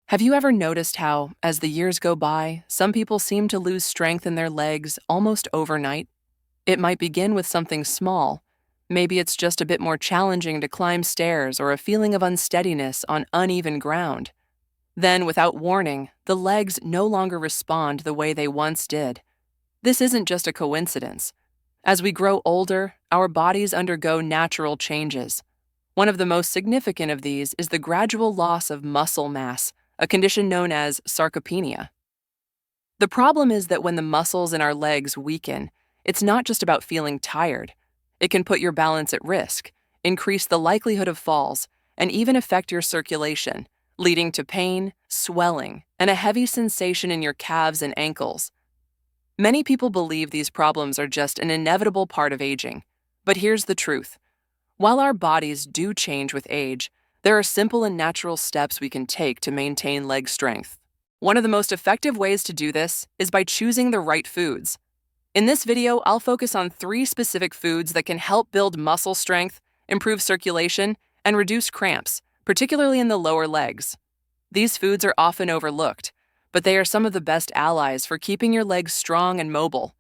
Have you ever noticed how, as the years go by, some people seem to lose strength in their legs almost overnight? It might begin with something small. Maybe it's just a bit more challenging to climb stairs or a feeling of unsteadiness on uneven ground. Then, without warning, the legs no longer respond the way they once did. This isn't just a coincidence. As we grow older, our bodies undergo natural changes. One of the most significant of these is the gradual loss of muscle mass, a condition known as sarcopenia. The problem is that when the muscles in our legs weaken, it's not just about feeling tired. It can put your balance at risk, increase the likelihood of falls, and even affect your circulation, leading to pain, swelling, and a heavy sensation in your calves and ankles. Many people believe these problems are just an inevitable part of aging. But here's the truth. While our bodies do change with age, there are simple and natural steps we can take to maintain leg strength. One of the most effective ways to do this is by choosing the right foods. In this video, I'll focus on 3 specific foods that can help build muscle strength, improve circulation, and reduce cramps, particularly in the lower legs. These foods are often overlooked, but they are some of the best allies for keeping your legs strong and mobile.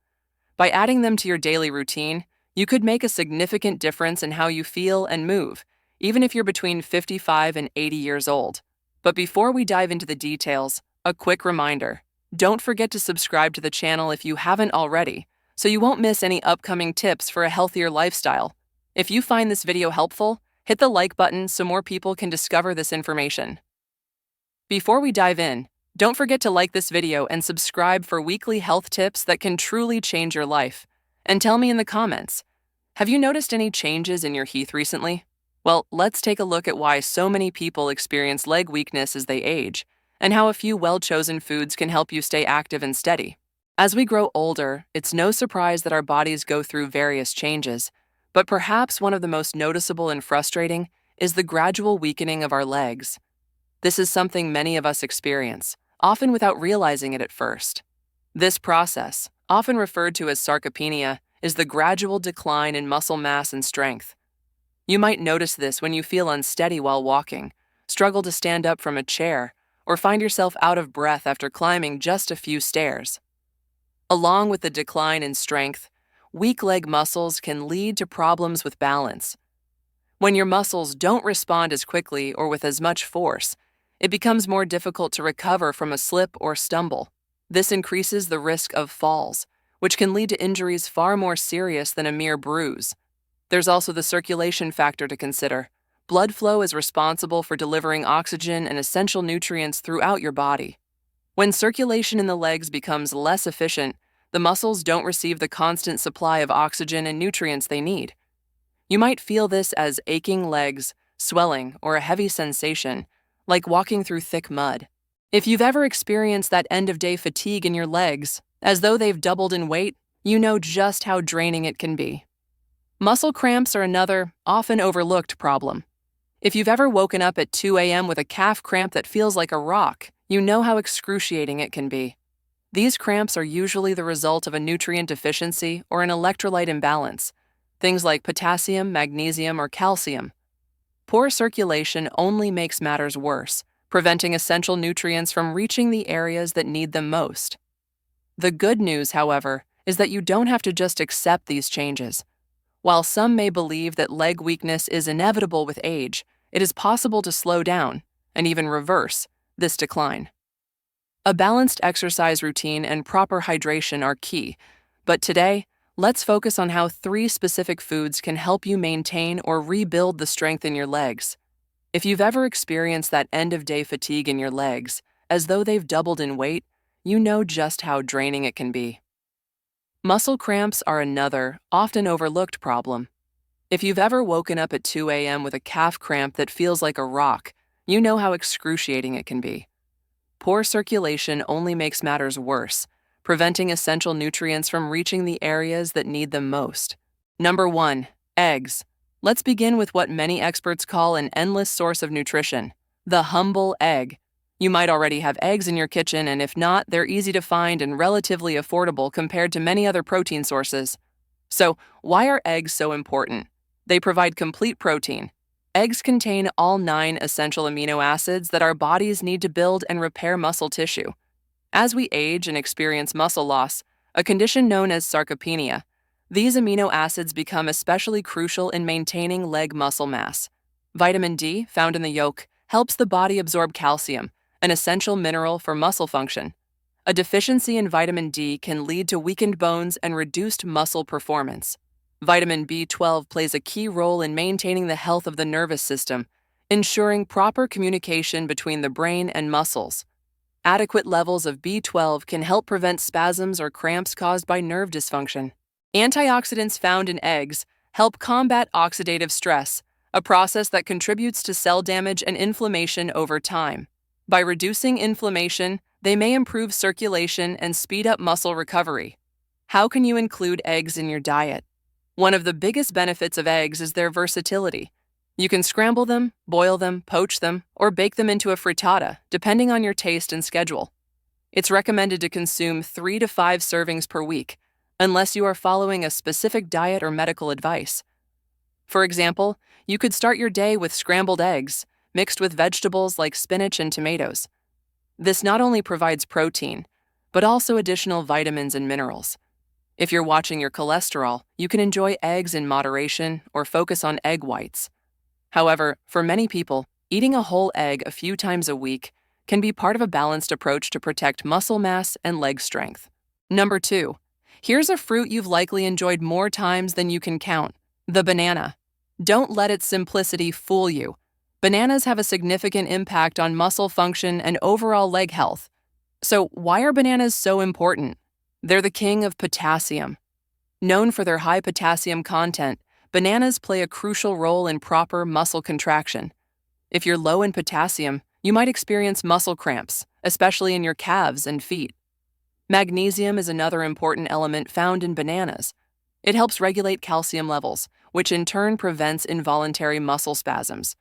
By adding them to your daily routine, you could make a significant difference in how you feel and move, even if you're between 55 and 80 years old. But before we dive into the details, a quick reminder. Don't forget to subscribe to the channel if you haven't already, so you won't miss any upcoming tips for a healthier lifestyle. If you find this video helpful, hit the like button so more people can discover this information. Before we dive in, don't forget to like this video and subscribe for weekly health tips that can truly change your life. And tell me in the comments, have you noticed any changes in your health recently? Well, let's take a look at why so many people experience leg weakness as they age, and how a few well-chosen foods can help you stay active and steady. As we grow older, it's no surprise that our bodies go through various changes, but perhaps one of the most noticeable and frustrating is the gradual weakening of our legs. This is something many of us experience, often without realizing it at first. This process, often referred to as sarcopenia, is the gradual decline in muscle mass and strength. You might notice this when you feel unsteady while walking, struggle to stand up from a chair, or find yourself out of breath after climbing just a few stairs. Along with the decline in strength, weak leg muscles can lead to problems with balance. When your muscles don't respond as quickly or with as much force, it becomes more difficult to recover from a slip or stumble. This increases the risk of falls, which can lead to injuries far more serious than a mere bruise. There's also the circulation factor to consider. Blood flow is responsible for delivering oxygen and essential nutrients throughout your body. When circulation in the legs becomes less efficient, the muscles don't receive the constant supply of oxygen and nutrients they need. You might feel this as aching legs, swelling, or a heavy sensation, like walking through thick mud. If you've ever experienced that end-of-day fatigue in your legs, as though they've doubled in weight, you know just how draining it can be. Muscle cramps are another, often overlooked problem. If you've ever woken up at 2 a.m. with a calf cramp that feels like a rock, you know how excruciating it can be. These cramps are usually the result of a nutrient deficiency or an electrolyte imbalance, things like potassium, magnesium, or calcium. Poor circulation only makes matters worse, preventing essential nutrients from reaching the areas that need them most. The good news, however, is that you don't have to just accept these changes. While some may believe that leg weakness is inevitable with age, it is possible to slow down, and even reverse, this decline. A balanced exercise routine and proper hydration are key, but today, let's focus on how 3 specific foods can help you maintain or rebuild the strength in your legs. If you've ever experienced that end-of-day fatigue in your legs, as though they've doubled in weight, you know just how draining it can be. Muscle cramps are another, often overlooked problem. If you've ever woken up at 2 a.m. with a calf cramp that feels like a rock, you know how excruciating it can be. Poor circulation only makes matters worse, preventing essential nutrients from reaching the areas that need them most. Number 1, eggs. Let's begin with what many experts call an endless source of nutrition, the humble egg. You might already have eggs in your kitchen, and if not, they're easy to find and relatively affordable compared to many other protein sources. So, why are eggs so important? They provide complete protein. Eggs contain all 9 essential amino acids that our bodies need to build and repair muscle tissue. As we age and experience muscle loss, a condition known as sarcopenia, these amino acids become especially crucial in maintaining leg muscle mass. Vitamin D, found in the yolk, helps the body absorb calcium, an essential mineral for muscle function. A deficiency in vitamin D can lead to weakened bones and reduced muscle performance. Vitamin B12 plays a key role in maintaining the health of the nervous system, ensuring proper communication between the brain and muscles. Adequate levels of B12 can help prevent spasms or cramps caused by nerve dysfunction. Antioxidants found in eggs help combat oxidative stress, a process that contributes to cell damage and inflammation over time. By reducing inflammation, they may improve circulation and speed up muscle recovery. How can you include eggs in your diet? One of the biggest benefits of eggs is their versatility. You can scramble them, boil them, poach them, or bake them into a frittata, depending on your taste and schedule. It's recommended to consume 3 to 5 servings per week, unless you are following a specific diet or medical advice. For example, you could start your day with scrambled eggs, mixed with vegetables like spinach and tomatoes. This not only provides protein, but also additional vitamins and minerals. If you're watching your cholesterol, you can enjoy eggs in moderation or focus on egg whites. However, for many people, eating a whole egg a few times a week can be part of a balanced approach to protect muscle mass and leg strength. Number 2. Here's a fruit you've likely enjoyed more times than you can count: the banana. Don't let its simplicity fool you. Bananas have a significant impact on muscle function and overall leg health. So, why are bananas so important? They're the king of potassium. Known for their high potassium content, bananas play a crucial role in proper muscle contraction. If you're low in potassium, you might experience muscle cramps, especially in your calves and feet. Magnesium is another important element found in bananas. It helps regulate calcium levels, which in turn prevents involuntary muscle spasms.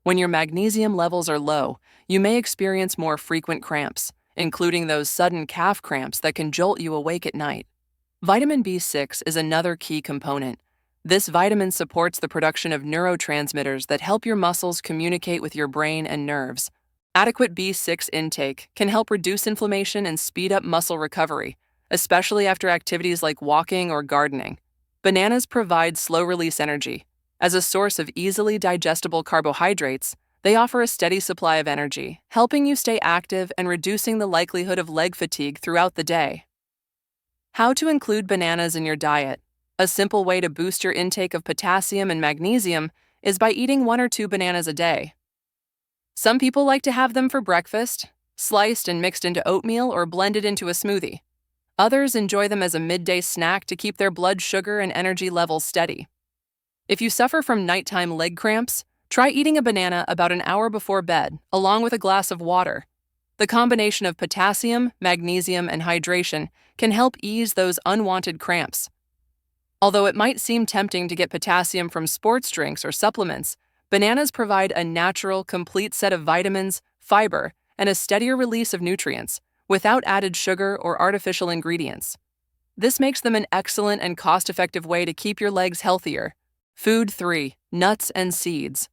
When your magnesium levels are low, you may experience more frequent cramps, including those sudden calf cramps that can jolt you awake at night. Vitamin B6 is another key component. This vitamin supports the production of neurotransmitters that help your muscles communicate with your brain and nerves. Adequate B6 intake can help reduce inflammation and speed up muscle recovery, especially after activities like walking or gardening. Bananas provide slow-release energy. As a source of easily digestible carbohydrates, they offer a steady supply of energy, helping you stay active and reducing the likelihood of leg fatigue throughout the day. How to include bananas in your diet. A simple way to boost your intake of potassium and magnesium is by eating 1 or 2 bananas a day. Some people like to have them for breakfast, sliced and mixed into oatmeal or blended into a smoothie. Others enjoy them as a midday snack to keep their blood sugar and energy levels steady. If you suffer from nighttime leg cramps, try eating a banana about an hour before bed, along with a glass of water. The combination of potassium, magnesium, and hydration can help ease those unwanted cramps. Although it might seem tempting to get potassium from sports drinks or supplements, bananas provide a natural, complete set of vitamins, fiber, and a steadier release of nutrients, without added sugar or artificial ingredients. This makes them an excellent and cost-effective way to keep your legs healthier. Food 3. Nuts and seeds.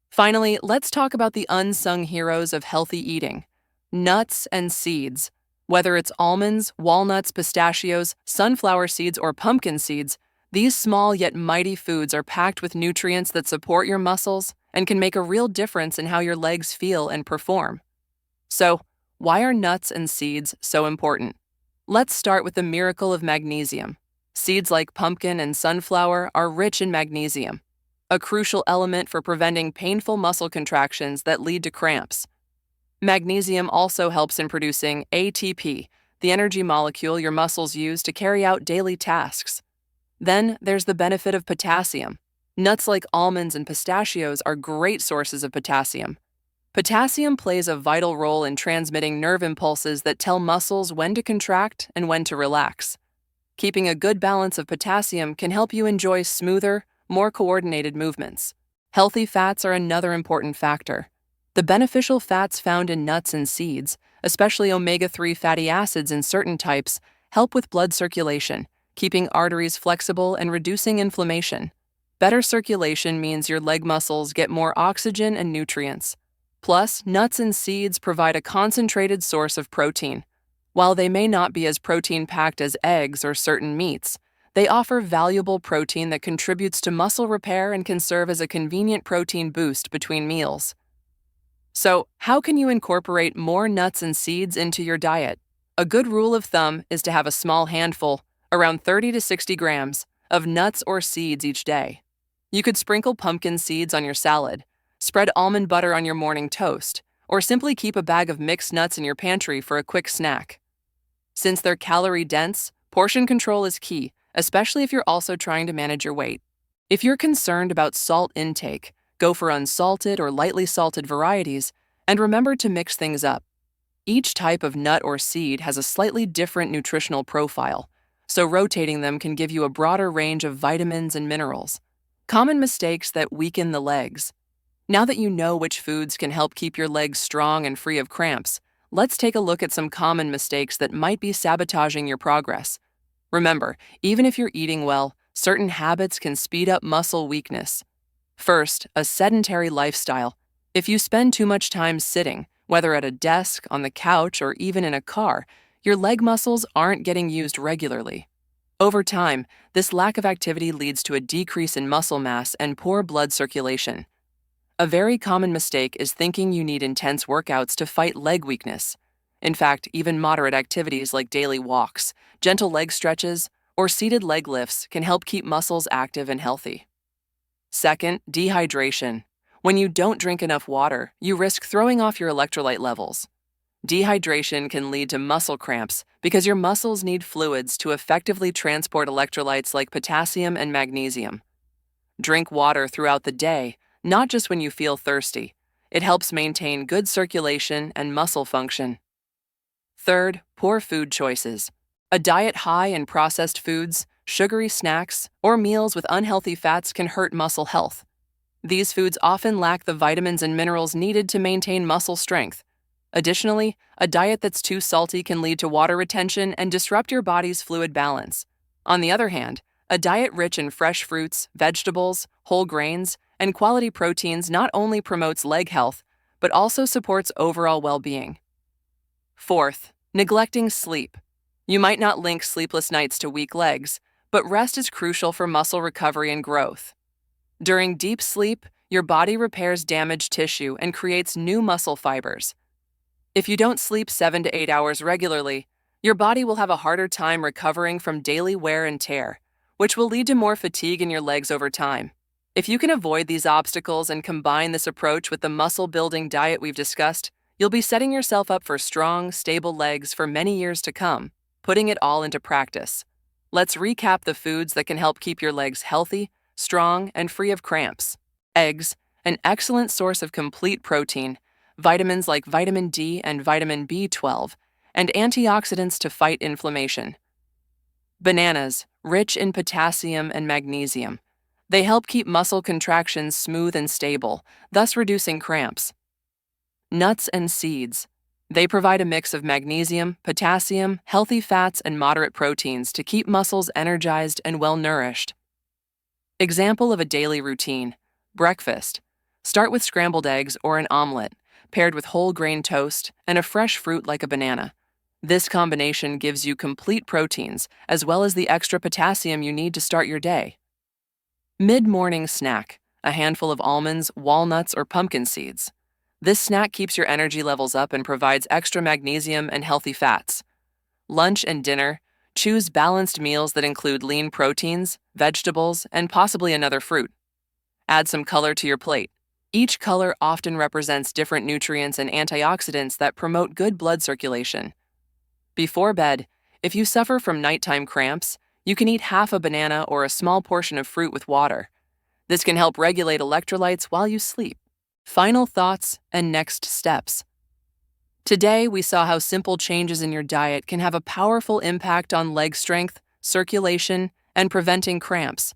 Finally, let's talk about the unsung heroes of healthy eating: nuts and seeds. Whether it's almonds, walnuts, pistachios, sunflower seeds, or pumpkin seeds, these small yet mighty foods are packed with nutrients that support your muscles and can make a real difference in how your legs feel and perform. So, why are nuts and seeds so important? Let's start with the miracle of magnesium. Seeds like pumpkin and sunflower are rich in magnesium, a crucial element for preventing painful muscle contractions that lead to cramps. Magnesium also helps in producing ATP, the energy molecule your muscles use to carry out daily tasks. Then there's the benefit of potassium. Nuts like almonds and pistachios are great sources of potassium. Potassium plays a vital role in transmitting nerve impulses that tell muscles when to contract and when to relax. Keeping a good balance of potassium can help you enjoy smoother, more coordinated movements. Healthy fats are another important factor. The beneficial fats found in nuts and seeds, especially omega-3 fatty acids in certain types, help with blood circulation, keeping arteries flexible and reducing inflammation. Better circulation means your leg muscles get more oxygen and nutrients. Plus, nuts and seeds provide a concentrated source of protein. While they may not be as protein-packed as eggs or certain meats, they offer valuable protein that contributes to muscle repair and can serve as a convenient protein boost between meals. So, how can you incorporate more nuts and seeds into your diet? A good rule of thumb is to have a small handful, around 30 to 60 grams, of nuts or seeds each day. You could sprinkle pumpkin seeds on your salad, spread almond butter on your morning toast, or simply keep a bag of mixed nuts in your pantry for a quick snack. Since they're calorie-dense, portion control is key, especially if you're also trying to manage your weight. If you're concerned about salt intake, go for unsalted or lightly salted varieties, and remember to mix things up. Each type of nut or seed has a slightly different nutritional profile, so rotating them can give you a broader range of vitamins and minerals. Common mistakes that weaken the legs. Now that you know which foods can help keep your legs strong and free of cramps, let's take a look at some common mistakes that might be sabotaging your progress. Remember, even if you're eating well, certain habits can speed up muscle weakness. First, a sedentary lifestyle. If you spend too much time sitting, whether at a desk, on the couch, or even in a car, your leg muscles aren't getting used regularly. Over time, this lack of activity leads to a decrease in muscle mass and poor blood circulation. A very common mistake is thinking you need intense workouts to fight leg weakness. In fact, even moderate activities like daily walks, gentle leg stretches, or seated leg lifts can help keep muscles active and healthy. Second, dehydration. When you don't drink enough water, you risk throwing off your electrolyte levels. Dehydration can lead to muscle cramps because your muscles need fluids to effectively transport electrolytes like potassium and magnesium. Drink water throughout the day, not just when you feel thirsty. It helps maintain good circulation and muscle function. Third, poor food choices. A diet high in processed foods, sugary snacks, or meals with unhealthy fats can hurt muscle health. These foods often lack the vitamins and minerals needed to maintain muscle strength. Additionally, a diet that's too salty can lead to water retention and disrupt your body's fluid balance. On the other hand, a diet rich in fresh fruits, vegetables, whole grains, and quality proteins not only promotes leg health, but also supports overall well-being. Fourth, neglecting sleep. You might not link sleepless nights to weak legs, but rest is crucial for muscle recovery and growth. During deep sleep, your body repairs damaged tissue and creates new muscle fibers. If you don't sleep 7 to 8 hours regularly, your body will have a harder time recovering from daily wear and tear, which will lead to more fatigue in your legs over time. If you can avoid these obstacles and combine this approach with the muscle-building diet we've discussed, you'll be setting yourself up for strong, stable legs for many years to come, putting it all into practice. Let's recap the foods that can help keep your legs healthy, strong, and free of cramps. Eggs, an excellent source of complete protein, vitamins like vitamin D and vitamin B12, and antioxidants to fight inflammation. Bananas, rich in potassium and magnesium. They help keep muscle contractions smooth and stable, thus reducing cramps. Nuts and seeds. They provide a mix of magnesium, potassium, healthy fats, and moderate proteins to keep muscles energized and well-nourished. Example of a daily routine. Breakfast. Start with scrambled eggs or an omelet, paired with whole grain toast and a fresh fruit like a banana. This combination gives you complete proteins, as well as the extra potassium you need to start your day. Mid-morning snack. A handful of almonds, walnuts, or pumpkin seeds. This snack keeps your energy levels up and provides extra magnesium and healthy fats. Lunch and dinner. Choose balanced meals that include lean proteins, vegetables, and possibly another fruit. Add some color to your plate. Each color often represents different nutrients and antioxidants that promote good blood circulation. Before bed, if you suffer from nighttime cramps, you can eat half a banana or a small portion of fruit with water. This can help regulate electrolytes while you sleep. Final thoughts and next steps. Today, we saw how simple changes in your diet can have a powerful impact on leg strength, circulation, and preventing cramps.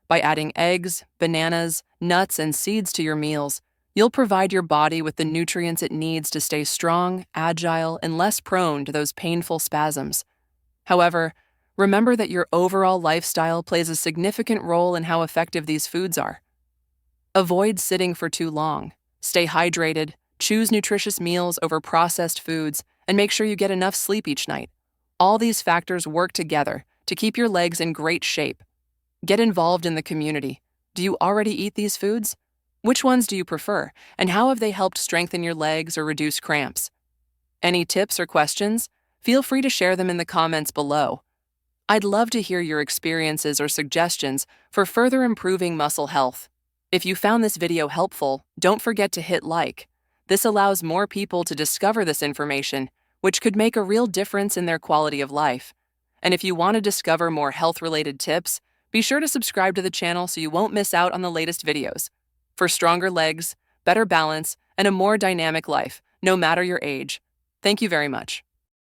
By adding eggs, bananas, nuts, and seeds to your meals, you'll provide your body with the nutrients it needs to stay strong, agile, and less prone to those painful spasms. However, remember that your overall lifestyle plays a significant role in how effective these foods are. Avoid sitting for too long. Stay hydrated, choose nutritious meals over processed foods, and make sure you get enough sleep each night. All these factors work together to keep your legs in great shape. Get involved in the community. Do you already eat these foods? Which ones do you prefer, and how have they helped strengthen your legs or reduce cramps? Any tips or questions? Feel free to share them in the comments below. I'd love to hear your experiences or suggestions for further improving muscle health. If you found this video helpful, don't forget to hit like. This allows more people to discover this information, which could make a real difference in their quality of life. And if you want to discover more health-related tips, be sure to subscribe to the channel so you won't miss out on the latest videos. For stronger legs, better balance, and a more dynamic life, no matter your age. Thank you very much.